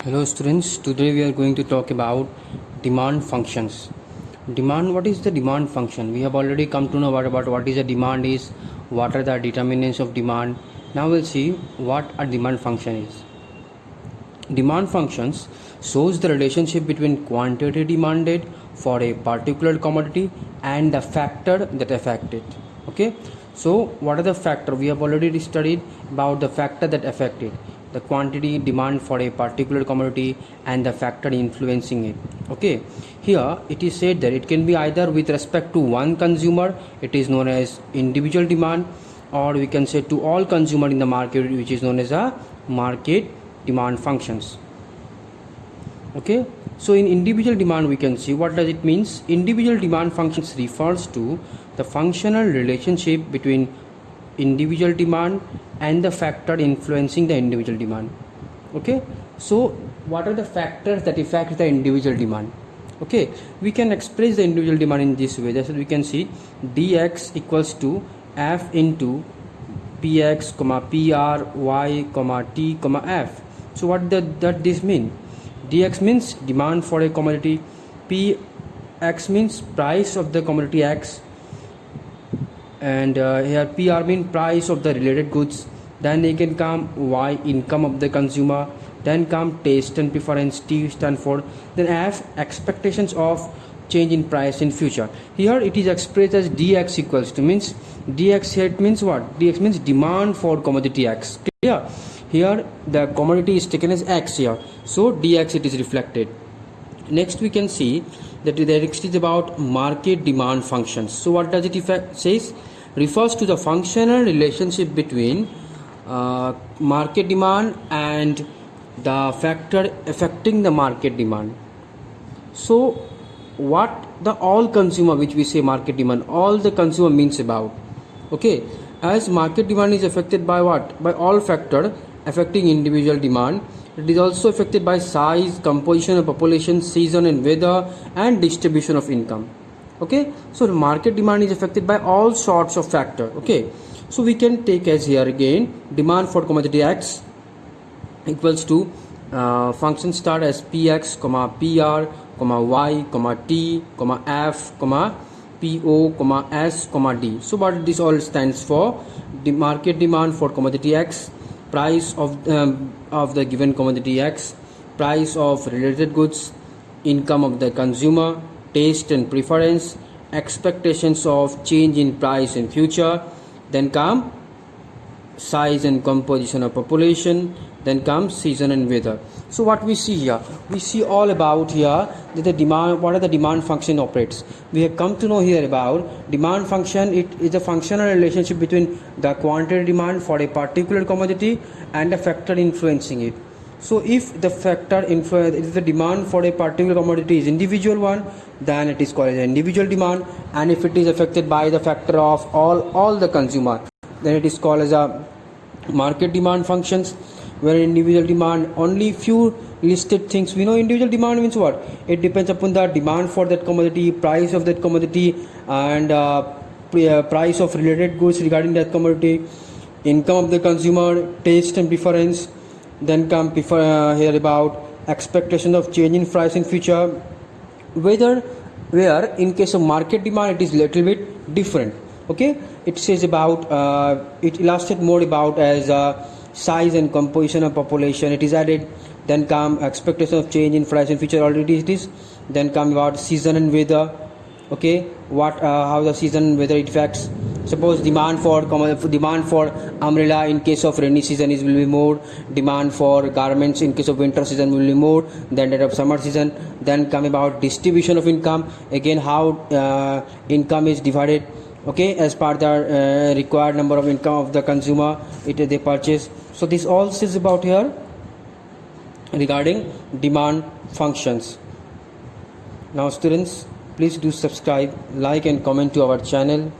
Hello students, today we are going to talk about demand functions. What is the demand function? We have already come to know about what is a demand is, what are the determinants of demand. Now we'll see what a demand function is. Demand functions shows the relationship between quantity demanded for a particular commodity and the factor that affect it. Okay, so what are the factor? We have already studied about the factor that affect it, the quantity demand for a particular commodity and the factor influencing it. Okay, here it is said that it can be either with respect to one consumer, it is known as individual demand, or we can say to all consumer in the market, which is known as a market demand functions. Okay, so in individual demand we can see what does it means. Individual demand functions refers to the functional relationship between individual demand and the factor influencing the individual demand. Okay, so what are the factors that affect the individual demand? Okay, we can express the individual demand in this way. That's what we can see dx equals to f into px comma pr y comma t comma f. So what does this mean? Dx means demand for a commodity, px means price of the commodity x, and here PR means price of the related goods. Then they can come Y, income of the consumer. Then come taste and preference, T stand for. Then F, expectations of change in price in future. Here it is expressed as dx equals to, means dx here it means what? Dx means demand for commodity x. Clear? Here the commodity is taken as x here, so dx it is reflected. Next we can see that the next is about market demand functions. So what does it says? Refers to the functional relationship between market demand and the factor affecting the market demand. So what the all consumer, which we say market demand, all the consumer means about. Okay, as market demand is affected by what? By all factor affecting individual demand. It is also affected by size, composition of population, season and weather, and distribution of income. Okay, so the market demand is affected by all sorts of factor. Okay, so we can take as here again demand for commodity x equals to function start as px comma pr comma y comma t comma f comma po comma s comma d. So what this all stands for? The market demand for commodity x, price of the given commodity x, price of related goods, income of the consumer, taste and preference, expectations of change in price in future. Then come size and composition of population. Then comes season and weather. So what we see here, we see all about here that the demand, what are the demand function operates. We have come to know here about demand function. It is a functional relationship between the quantity demand for a particular commodity and a factor influencing it. So if the factor if the demand for a particular commodity is individual one, then it is called as individual demand, and if it is affected by the factor of all the consumer, then it is called as a market demand functions. Where individual demand, only few listed things we know. Individual demand means what? It depends upon the demand for that commodity, price of that commodity, and price of related goods regarding that commodity, income of the consumer, taste and preference. Then come here about expectation of change in price in future. Where in case of market demand it is little bit different. Okay, it says about it illustrates more about as size and composition of population, it is added. Then come expectation of change in price in future, already it is. Then come about season and weather. Okay, what how the season and weather affects. Suppose demand for umbrella in case of rainy season is will be more, demand for garments in case of winter season will be more than that of summer season. Then come about distribution of income, again how income is divided, okay, as per the required number of income of the consumer they purchase. So this all says about here regarding demand functions. Now students, please do subscribe, like and comment to our channel.